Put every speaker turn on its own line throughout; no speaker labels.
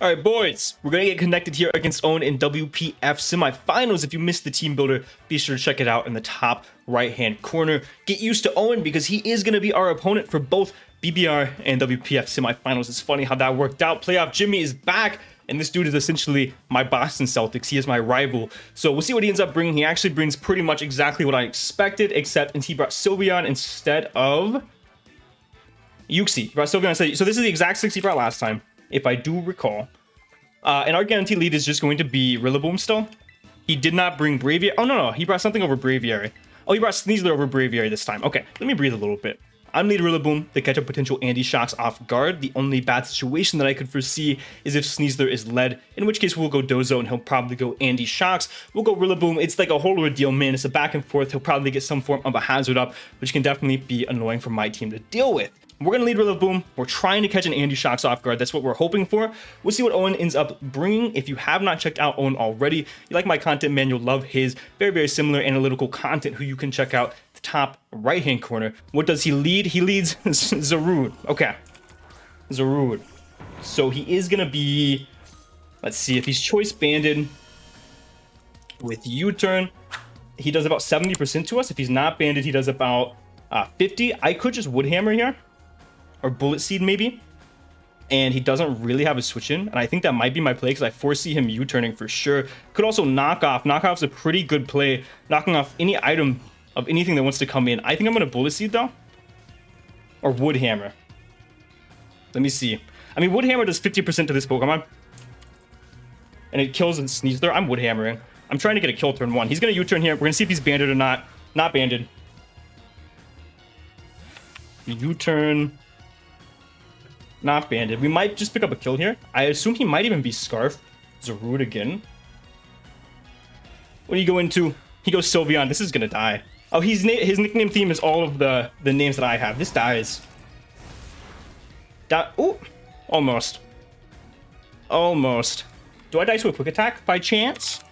All right, boys, we're going to get connected here against Owen in WPF Semifinals. If you missed the team builder, be sure to check it out in the top right-hand corner. Get used to Owen because he is going to be our opponent for both BBR and WPF Semifinals. It's funny how that worked out. Playoff Jimmy is back, and this dude is essentially my Boston Celtics. He is my rival. So we'll see what he ends up bringing. He actually brings pretty much exactly what I expected, except he brought Sylveon instead of Yuxi. He brought Sylveon instead. So this is the exact 6 he brought last time, if I do recall. And our guaranteed lead is just going to be Rillaboom still. He did not bring Braviary. Oh, no, he brought something over Braviary. Oh, he brought Sneasler over Braviary this time. Okay, let me breathe a little bit. I'm lead Rillaboom to catch a potential Andy Shocks off guard. The only bad situation that I could foresee is if Sneasler is led, in which case we'll go Dozo and he'll probably go Andy Shocks. We'll go Rillaboom. It's like a whole ordeal, man. It's a back and forth. He'll probably get some form of a hazard up, which can definitely be annoying for my team to deal with. We're going to lead Rillaboom. We're trying to catch an Andy Shocks off guard. That's what we're hoping for. We'll see what Owen ends up bringing. If you have not checked out Owen already, you like my content, man, you'll love his very, very similar analytical content, who you can check out the top right-hand corner. What does he lead? He leads Zarude. Okay. Zarude. So he is going to be... Let's see. If he's choice banded with U-turn, he does about 70% to us. If he's not banded, he does about 50. I could just Wood Hammer here. Or Bullet Seed maybe, and he doesn't really have a switch in, and I think that might be my play because I foresee him U-turning for sure. Could also knock off. Knockoff's a pretty good play, knocking off any item of anything that wants to come in. I think I'm gonna Bullet Seed though, or Wood Hammer. Let me see. I mean, Wood Hammer does 50% to this Pokemon, and it kills and Sneasler. I'm Wood Hammering. I'm trying to get a kill turn 1. He's gonna U-turn here. We're gonna see if he's banded or not. Not banded. U-turn. Not banded. We might just pick up a kill here. I assume he might even be Scarf. Zarude again. What do you go into? He goes Sylveon. This is gonna die. Oh, his nickname theme is all of the names that I have. This dies. Oh, almost. Almost. Do I die to a quick attack by chance?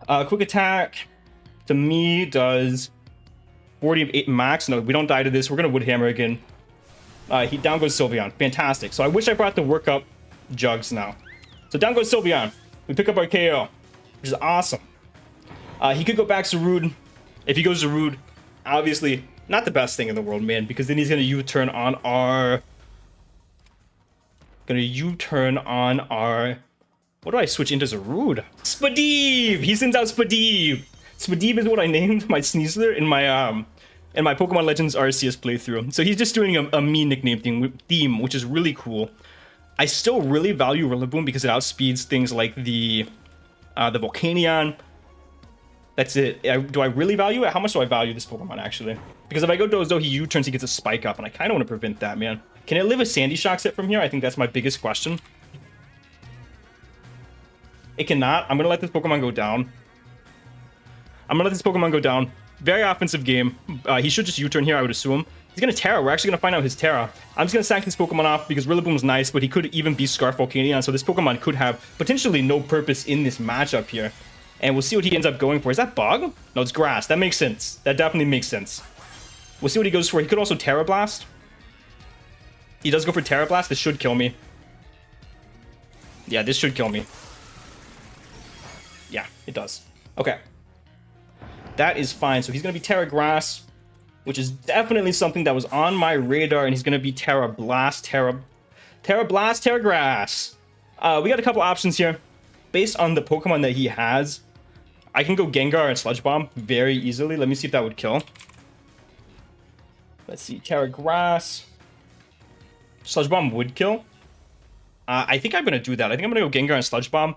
Quick attack to me does 48 max. No, we don't die to this. We're gonna Wood Hammer again. He down goes Sylveon. Fantastic. So I wish I brought the workup Jugs now. So down goes Sylveon. We pick up our KO, which is awesome. He could go back Zarude. If he goes Zarude, obviously not the best thing in the world, man, because then he's gonna U-turn on our. What do I switch into Zarude? Spadeeve. He sends out Spadeeve. Spadeeve is what I named my Sneasler in my and my Pokemon Legends Arceus playthrough. So he's just doing a me nickname theme, which is really cool. I still really value Rillaboom because it outspeeds things like the Volcanion. That's it. Do I really value it? How much do I value this Pokemon, actually? Because if I go Dozo, he U-turns, he gets a Spike Up, and I kind of want to prevent that, man. Can it live a Sandy Shock set from here? I think that's my biggest question. It cannot. I'm going to let this Pokemon go down. Very offensive game. He should just U-turn here, I would assume. He's going to Terra. We're actually going to find out his Terra. I'm just going to sack this Pokemon off because Rillaboom's nice, but he could even be Scarf Volcanion, so this Pokemon could have potentially no purpose in this matchup here. And we'll see what he ends up going for. Is that Bug? No, it's Grass. That makes sense. That definitely makes sense. We'll see what he goes for. He could also Terra Blast. He does go for Terra Blast. This should kill me. Yeah, this should kill me. Yeah, it does. Okay. That is fine. So he's going to be Terra Grass, which is definitely something that was on my radar, and he's going to be Terra Blast, Terra Blast, Terra Grass. We got a couple options here. Based on the Pokemon that he has, I can go Gengar and Sludge Bomb very easily. Let me see if that would kill. Let's see. Terra Grass. Sludge Bomb would kill. I think I'm going to do that. I think I'm going to go Gengar and Sludge Bomb.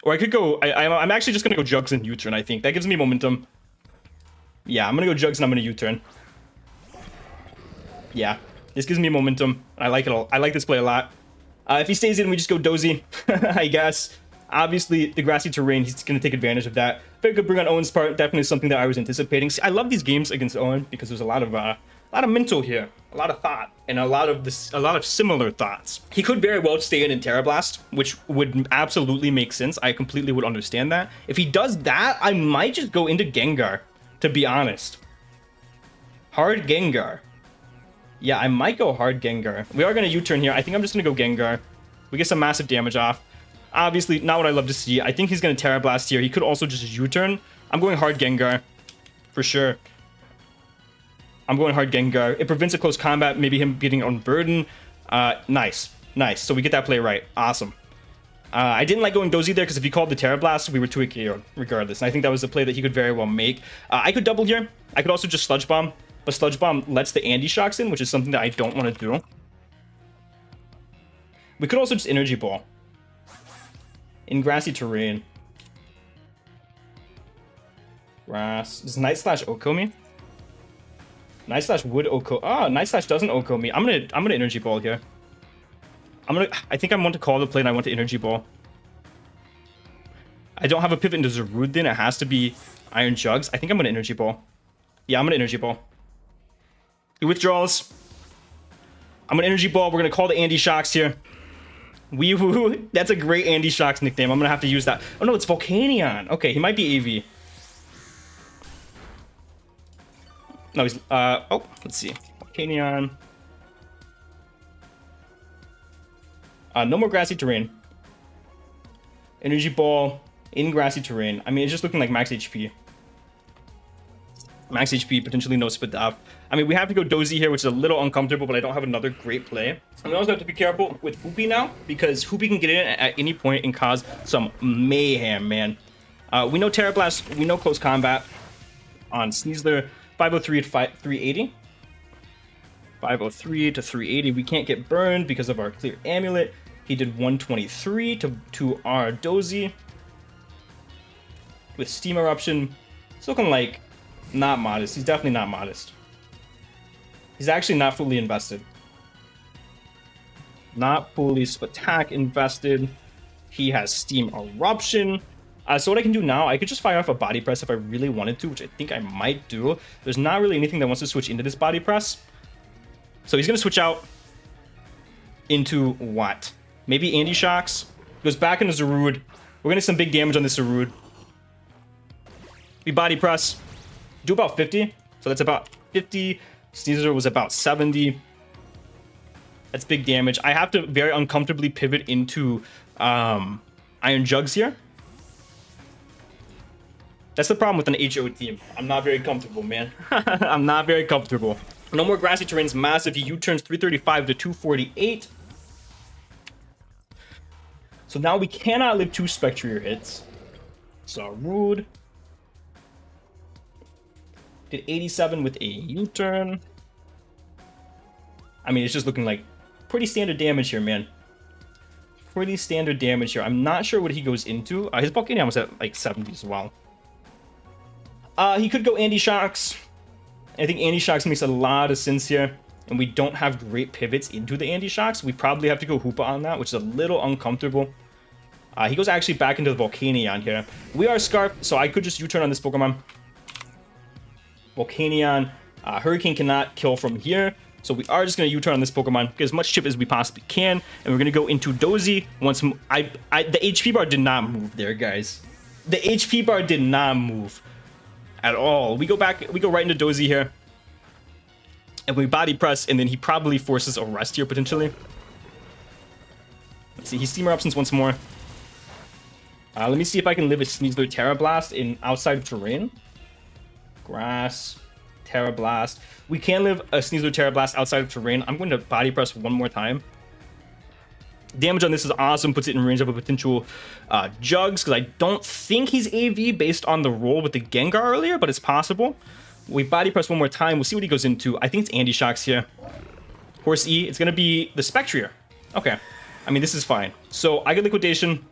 Or I could go... I'm actually just going to go Jugs and U-turn, I think. That gives me momentum. Yeah, I'm going to go Jugs and I'm going to U-turn. Yeah, this gives me momentum. I like it all. I like this play a lot. If he stays in, we just go Dozy, I guess. Obviously, the grassy terrain, he's going to take advantage of that. Very good bring on Owen's part. Definitely something that I was anticipating. See, I love these games against Owen because there's a lot of mental here, a lot of thought, and a lot of similar thoughts. He could very well stay in Terra Blast, which would absolutely make sense. I completely would understand that. If he does that, I might just go into Gengar, to be honest. Hard Gengar. Yeah, I might go hard Gengar. We are going to U-turn here. I think I'm just going to go Gengar. We get some massive damage off. Obviously, not what I love to see. I think he's going to Terra Blast here. He could also just U-turn. I'm going hard Gengar. For sure. I'm going hard Gengar. It prevents a close combat. Maybe him getting on burden. Nice. Nice. So we get that play right. Awesome. I didn't like going Dozy there because if he called the Terra Blast, we were 2 KO regardless. And I think that was a play that he could very well make. I could double here. I could also just Sludge Bomb. But Sludge Bomb lets the Andy Shocks in, which is something that I don't want to do. We could also just Energy Ball. In grassy terrain. Grass. Does Night Slash Oko me? Night Slash would Oko. Ah, Night Slash doesn't Oko me. I'm gonna Energy Ball here. I think I want to call the play and I want to Energy Ball. I don't have a pivot into Zarude then. It has to be Iron Jugs. I think I'm gonna Energy Ball. Yeah, I'm gonna Energy Ball. He withdraws. I'm gonna Energy Ball. We're gonna call the Andy Shocks here. Weewoo. That's a great Andy Shocks nickname. I'm gonna have to use that. Oh no, it's Volcanion. Okay, he might be AV. No, he's oh, let's see. Volcanion. No more grassy terrain. Energy Ball in grassy terrain. I mean, it's just looking like max HP. Max HP, potentially no split up. I mean, we have to go Dozy here, which is a little uncomfortable, but I don't have another great play. And we also have to be careful with Hoopy now, because Hoopy can get in at any point and cause some mayhem, man. We know Terra Blast, we know close combat on Sneasler. 503 to 380. 503 to 380. We can't get burned because of our clear amulet. He did 123 to our Dozy. With Steam Eruption. It's looking like not modest. He's definitely not modest. He's actually not fully invested. Not fully Spatak invested. He has Steam Eruption. So what I can do now, I could just fire off a Body Press if I really wanted to, which I think I might do. There's not really anything that wants to switch into this Body Press. So he's going to switch out into what? Maybe Andy Shocks. Goes back into Zarude. We're going to get some big damage on this Zarude. We Body Press. Do about 50. So that's about 50. Sneasler was about 70. That's big damage. I have to very uncomfortably pivot into Iron Jugs here. That's the problem with an HO team. I'm not very comfortable, man. I'm not very comfortable. No more grassy terrains, massive. He U-turns 335 to 248. So now we cannot live 2 Spectrier hits. So rude. Did 87 with a U-turn. I mean, it's just looking like pretty standard damage here, man. Pretty standard damage here. I'm not sure what he goes into. His Volcanion was at like 70 as well. He could go Andy Shocks. I think Andy Shocks makes a lot of sense here. And we don't have great pivots into the Andy Shocks. We probably have to go Hoopa on that, which is a little uncomfortable. He goes actually back into the Volcanion here. We are Scarf, so I could just U-turn on this Pokemon. Volcanion. Hurricane cannot kill from here. So we are just going to U-turn on this Pokemon, get as much chip as we possibly can. And we're going to go into Dozy. Once the HP bar did not move there, guys. The HP bar did not move at all. We go back, we go right into Dozy here. And we Body Press, and then he probably forces a rest here, potentially. Let's see, he Steam Eruptions once more. Let me see if I can live a Sneasler Terra Blast in outside of terrain. Grass, Terra Blast. We can live a Sneasler Terra Blast outside of terrain. I'm going to Body Press one more time. Damage on this is awesome. Puts it in range of a potential Jugs, because I don't think he's AV based on the roll with the Gengar earlier, but it's possible. We Body Press one more time. We'll see what he goes into. I think it's Andy Shocks here. Horse E. It's going to be the Spectrier. Okay. I mean, this is fine. So I get Liquidation.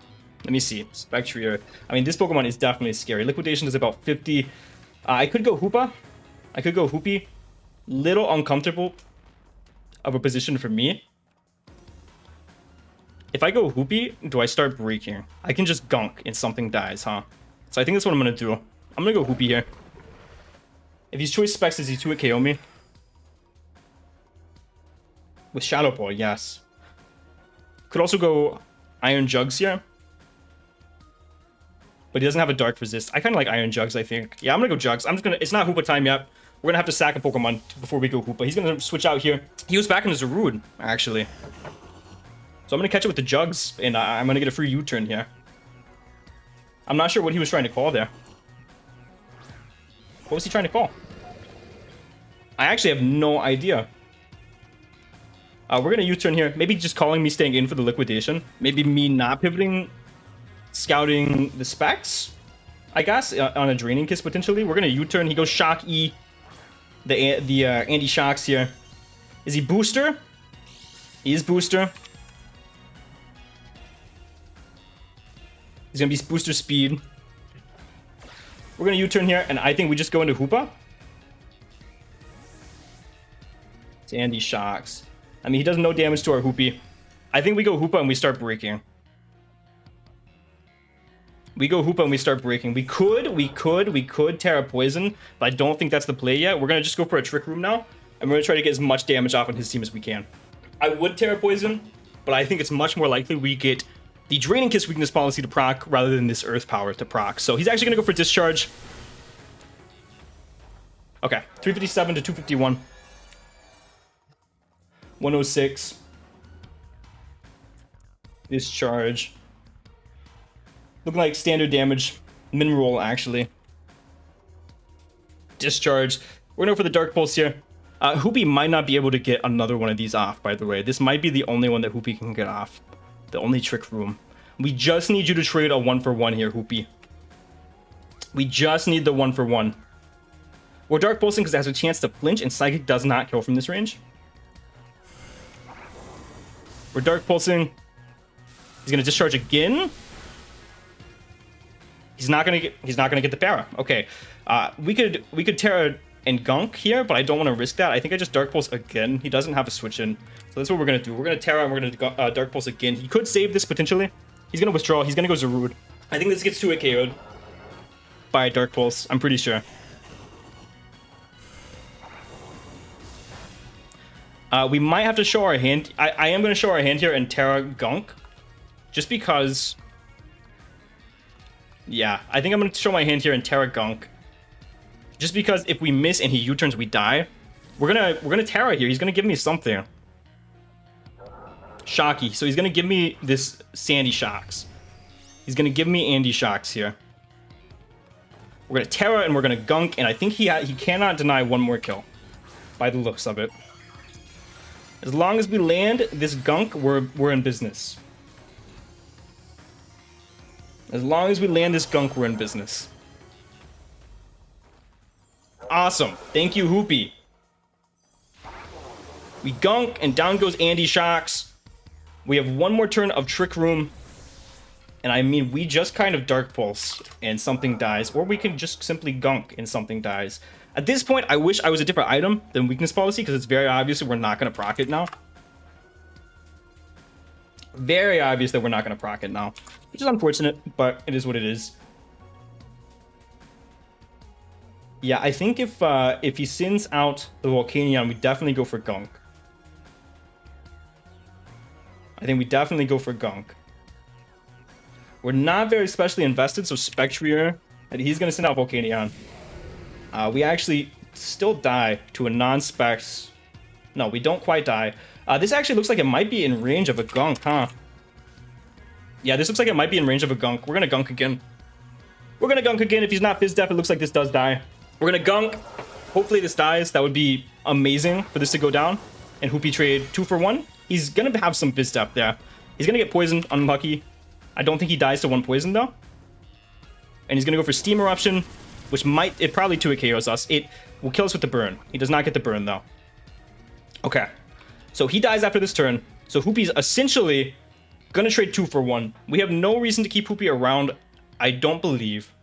Let me see. Spectrier. I mean, this Pokemon is definitely scary. Liquidation is about 50. I could go Hoopa. I could go Hoopy. Little uncomfortable of a position for me. If I go Hoopy, do I start breaking? I can just gunk and something dies, huh? So I think that's what I'm going to do. I'm going to go Hoopy here. If he's choice specs, does he 2-hit KO me? With Shadow Ball, yes. Could also go Iron Jugs here. But he doesn't have a Dark Resist. I kind of like Iron Jugs, I think. Yeah, I'm going to go Jugs. I'm just going to... It's not Hoopa time yet. We're gonna have to sack a Pokemon before we go Hoopa. He's gonna switch out here. He was back in his Zarude, actually. So I'm gonna catch it with the Jugs, and I'm gonna get a free U-turn here. I'm not sure what he was trying to call there. What was he trying to call? I actually have no idea. We're gonna U-turn here. Maybe just calling me staying in for the liquidation. Maybe me not pivoting, scouting the specs, I guess, on a Draining Kiss potentially. We're gonna U-turn. He goes Shock E. The Andy Shocks here. Is he Booster? He is Booster. He's gonna be Booster Speed. We're gonna U-turn here, and I think we just go into Hoopa. It's Andy Shocks. I mean, he does no damage to our Hoopy. I think we go Hoopa and we start breaking. We go Hoopa and we start breaking. We could Terra Poison, but I don't think that's the play yet. We're gonna just go for a Trick Room now, and we're gonna try to get as much damage off on his team as we can. I would Terra Poison, but I think it's much more likely we get the Draining Kiss weakness policy to proc rather than this Earth Power to proc. So he's actually gonna go for Discharge. Okay, 357 to 251. 106. Discharge. Looking like standard damage. Min roll, actually. Discharge. We're gonna go for the Dark Pulse here. Hoopy might not be able to get another one of these off, by the way. This might be the only one that Hoopy can get off. The only Trick Room. We just need you to trade a 1-for-1 here, Hoopy. We just need the 1-for-1. We're Dark Pulsing because it has a chance to flinch, and Psychic does not kill from this range. We're Dark Pulsing. He's gonna Discharge again. He's not gonna get the para. Okay. We could Terra and Gunk here, but I don't want to risk that. I think I just Dark Pulse again. He doesn't have a switch in. So that's what we're gonna do. We're gonna Terra and we're gonna Dark Pulse again. He could save this potentially. He's gonna withdraw. He's gonna go Zarude. I think this gets 2-hit KO'd by Dark Pulse. I'm pretty sure. We might have to show our hand. I am going to show our hand here and Terra Gunk. Just because... Yeah, I think I'm going to show my hand here and Terra Gunk. Just because if we miss and he U-turns, we die. We're gonna Terra here. He's going to give me something. Shocky. So he's going to give me this Sandy Shocks. He's going to give me Andy Shocks here. We're going to Terra and we're going to Gunk. And I think he cannot deny one more kill. By the looks of it. As long as we land this Gunk, we're in business. As long as we land this Gunk, we're in business. Awesome. Thank you, Hoopy. We Gunk, and down goes Andy Shocks. We have one more turn of Trick Room. And I mean, we just kind of Dark Pulse, and something dies. Or we can just simply Gunk, and something dies. At this point, I wish I was a different item than Weakness Policy, because it's very obvious that we're not going to proc it now. Very obvious that we're not going to proc it now. Which is unfortunate, but it is what it is. Yeah, I think if he sends out the Volcanion, we definitely go for Gunk. I think we definitely go for Gunk. We're not very specially invested, so Spectrier, and he's going to send out Volcanion. We actually still die to a non-specs. No, we don't quite die. This actually looks like it might be in range of a Gunk, huh? Yeah, this looks like it might be in range of a Gunk. We're going to Gunk again. We're going to Gunk again. If he's not Fizz Def, it looks like this does die. We're going to Gunk. Hopefully this dies. That would be amazing for this to go down. And Hoopy trade 2-for-1. He's going to have some Fizz Def there. He's going to get poisoned. Unlucky. I don't think he dies to 1 poison, though. And he's going to go for Steam Eruption, which it probably 2-hit KOs us. It will kill us with the burn. He does not get the burn, though. Okay. So he dies after this turn. So Hoopy's essentially going to trade 2-for-1. We have no reason to keep Hoopy around, I don't believe.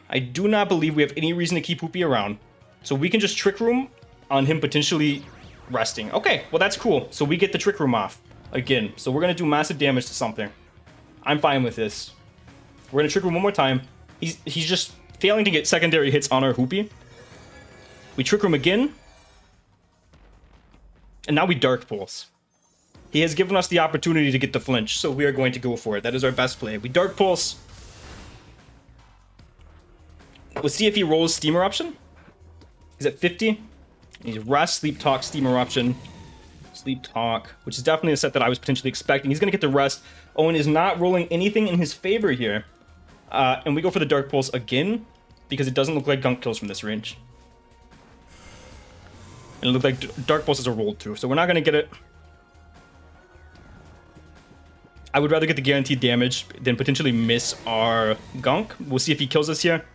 I do not believe we have any reason to keep Hoopy around. So we can just Trick Room on him potentially resting. Okay, well that's cool. So we get the Trick Room off again. So we're going to do massive damage to something. I'm fine with this. We're going to Trick Room one more time. He's just failing to get secondary hits on our Hoopy. We Trick Room again. And now we Dark Pulse. He has given us the opportunity to get the flinch, so we are going to go for it. That is our best play. We Dark Pulse. We'll see if he rolls Steam Eruption. He's at 50. He's Rest, Sleep Talk, Steam Eruption. Sleep Talk, which is definitely a set that I was potentially expecting. He's going to get the Rest. Owen is not rolling anything in his favor here. And we go for the Dark Pulse again, because it doesn't look like Gunk kills from this range. And it looked like Dark Pulses are rolled too, so we're not going to get it. I would rather get the guaranteed damage than potentially miss our Gunk. We'll see if he kills us here.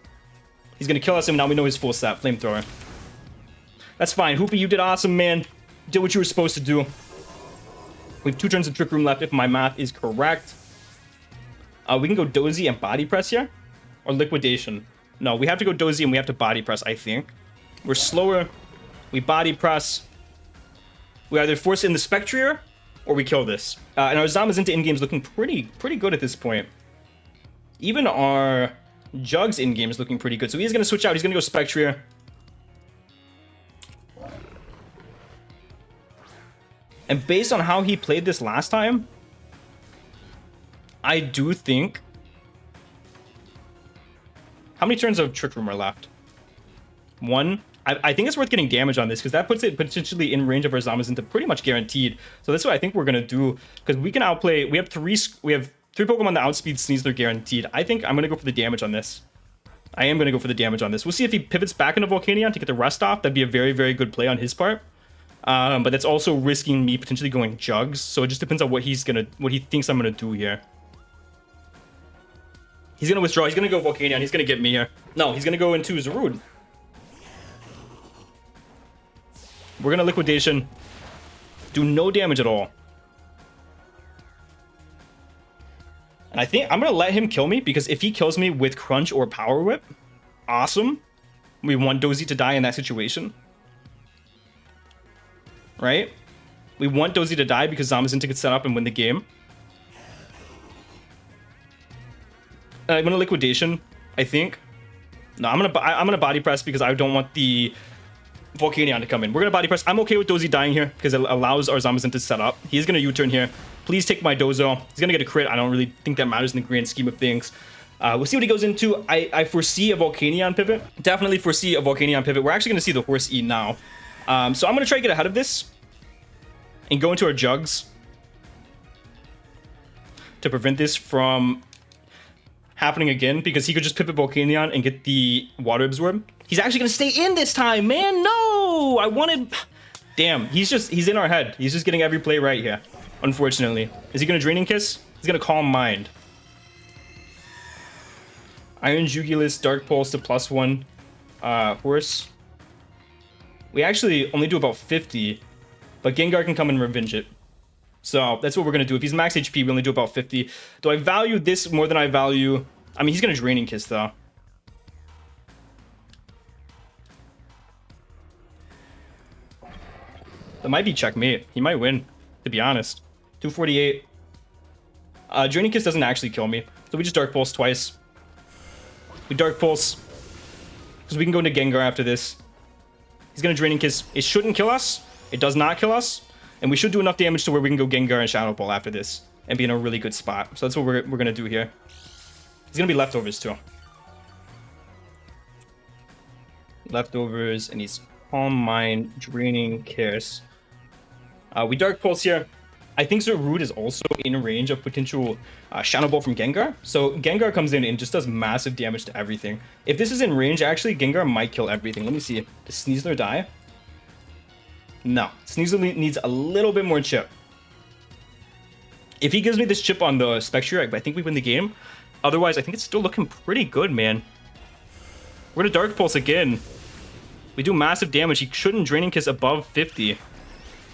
He's going to kill us, and now we know his full stat, Flamethrower. That's fine. Hoopa, you did awesome, man. Did what you were supposed to do. We have 2 turns of Trick Room left, if my math is correct. We can go Dozy and Body Press here. Or Liquidation. No, we have to go Dozy and we have to Body Press, I think. We're slower. We Body Press. We either force in the Spectrier, or we kill this. And our Zamazenta in-game is looking pretty good at this point. Even our Jugs in-game is looking pretty good. So he's going to switch out. He's going to go Spectrier. And based on how he played this last time, I do think... How many turns of Trick Room are left? 1. I think it's worth getting damage on this, because that puts it potentially in range of our Zamazenta pretty much guaranteed. So that's what I think we're going to do, because we can outplay... We have three Pokemon that outspeed Sneasler guaranteed. I think I'm going to go for the damage on this. I am going to go for the damage on this. We'll see if he pivots back into Volcanion to get the Rest off. That'd be a very good play on his part. But that's also risking me potentially going Jugs. So it just depends on what he thinks I'm gonna do here. He's gonna withdraw. He's gonna go Volcanion. He's gonna get me here. No, he's gonna go into Zarude. We're gonna Liquidation. Do no damage at all. And I think I'm gonna let him kill me, because if he kills me with Crunch or Power Whip, awesome. We want Dozy to die in that situation. Right? We want Dozy to die because Zamazenta could set up and win the game. I'm gonna Liquidation, I think. No, I'm gonna Body Press because I don't want the Volcanion to come in. We're gonna Body Press. I'm okay with Dozy dying here because it allows our Zamazenta to set up. He's gonna U-turn here. Please take my Dozo. He's gonna get a crit. I don't really think that matters in the grand scheme of things. We'll see what he goes into. I foresee a Volcanion pivot. Definitely foresee a Volcanion pivot. We're actually gonna see the Horse E now. So I'm going to try to get ahead of this and go into our Jugs to prevent this from happening again, because he could just pivot Volcanion and get the Water Absorb. He's actually going to stay in this time, man. No, I wanted... Damn, he's in our head. He's just getting every play right here, unfortunately. Is he going to Draining Kiss? He's going to Calm Mind. Iron Jugulus, Dark Pulse to +1. Horse. We actually only do about 50, but Gengar can come and revenge it. So that's what we're going to do. If he's max HP, we only do about 50. Do I value this more than I value... I mean, he's going to Draining Kiss, though. That might be checkmate. He might win, to be honest. 248. Draining Kiss doesn't actually kill me, so we just Dark Pulse twice. We Dark Pulse, because we can go into Gengar after this. He's going to Draining Kiss. It shouldn't kill us. It does not kill us. And we should do enough damage to where we can go Gengar and Shadow Ball after this and be in a really good spot. So that's what we're going to do here. He's going to be Leftovers too. Leftovers, and he's Calm Mind, Draining Kiss. We Dark Pulse here. I think Zarude is also in range of potential Shadow Ball from Gengar. So Gengar comes in and just does massive damage to everything. If this is in range, actually, Gengar might kill everything. Let me see. Does Sneasler die? No. Sneasler needs a little bit more chip. If he gives me this chip on the Spectrier, I think we win the game. Otherwise, I think it's still looking pretty good, man. We're gonna Dark Pulse again. We do massive damage. He shouldn't Draining Kiss above 50.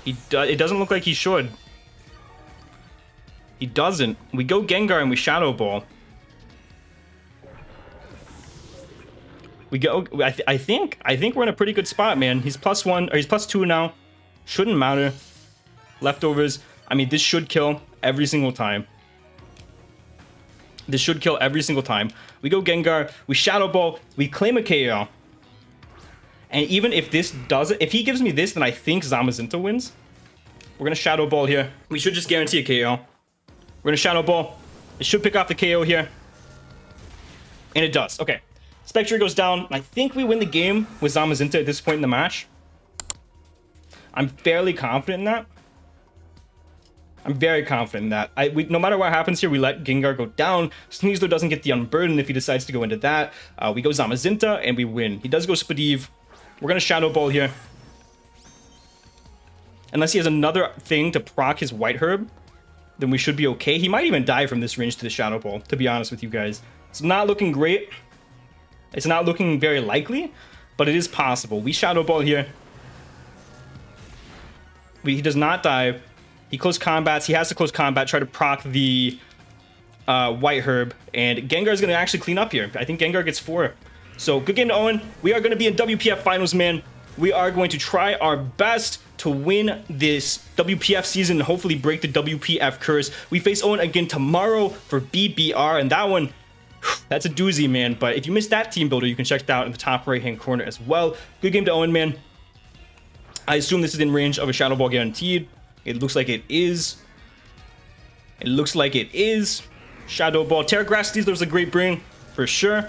It doesn't look like he should. He doesn't. We go Gengar and we Shadow Ball. We go. I think we're in a pretty good spot, man. He's +1 or he's +2 now. Shouldn't matter. Leftovers. I mean, this should kill every single time. This should kill every single time. We go Gengar. We Shadow Ball. We claim a KO. And even if this doesn't, if he gives me this, then I think Zamazenta wins. We're gonna Shadow Ball here. We should just guarantee a KO. We're gonna Shadow Ball. It should pick off the KO here. And it does. Okay. Spectre goes down. I think we win the game with Zamazenta at this point in the match. I'm fairly confident in that. I'm very confident in that. No matter what happens here, we let Gengar go down. Sneasler doesn't get the Unburden if he decides to go into that. We go Zamazenta, and we win. He does go Spadiv. We're going to Shadow Ball here. Unless he has another thing to proc his White Herb, then we should be okay. He might even die from this range to the Shadow Ball, to be honest with you guys. It's not looking great. It's not looking very likely, but it is possible. We Shadow Ball here. He does not die. He close combats. He has to close combat, try to proc the White Herb, and Gengar is going to actually clean up here. I think Gengar gets 4. So good game to Owen. We are going to be in WPF Finals, man. We are going to try our best to win this WPF season and hopefully break the WPF curse. We face Owen again tomorrow for BBR, and that one, that's a doozy, man. But if you missed that team builder, you can check it out in the top right-hand corner as well. Good game to Owen, man. I assume this is in range of a Shadow Ball guaranteed. It looks like it is. It looks like it is. Shadow Ball. Terragrass Steezler was a great bring, for sure.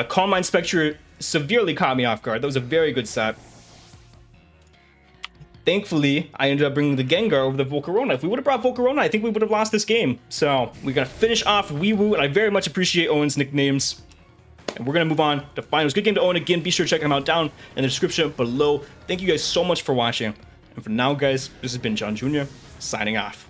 Calm Mind Spectre severely caught me off guard. That was a very good set. Thankfully, I ended up bringing the Gengar over the Volcarona. If we would have brought Volcarona, I think we would have lost this game. So, we're going to finish off Wee Woo, and I very much appreciate Owen's nicknames. And we're going to move on to finals. Good game to Owen again. Be sure to check him out down in the description below. Thank you guys so much for watching. And for now, guys, this has been John Jr. signing off.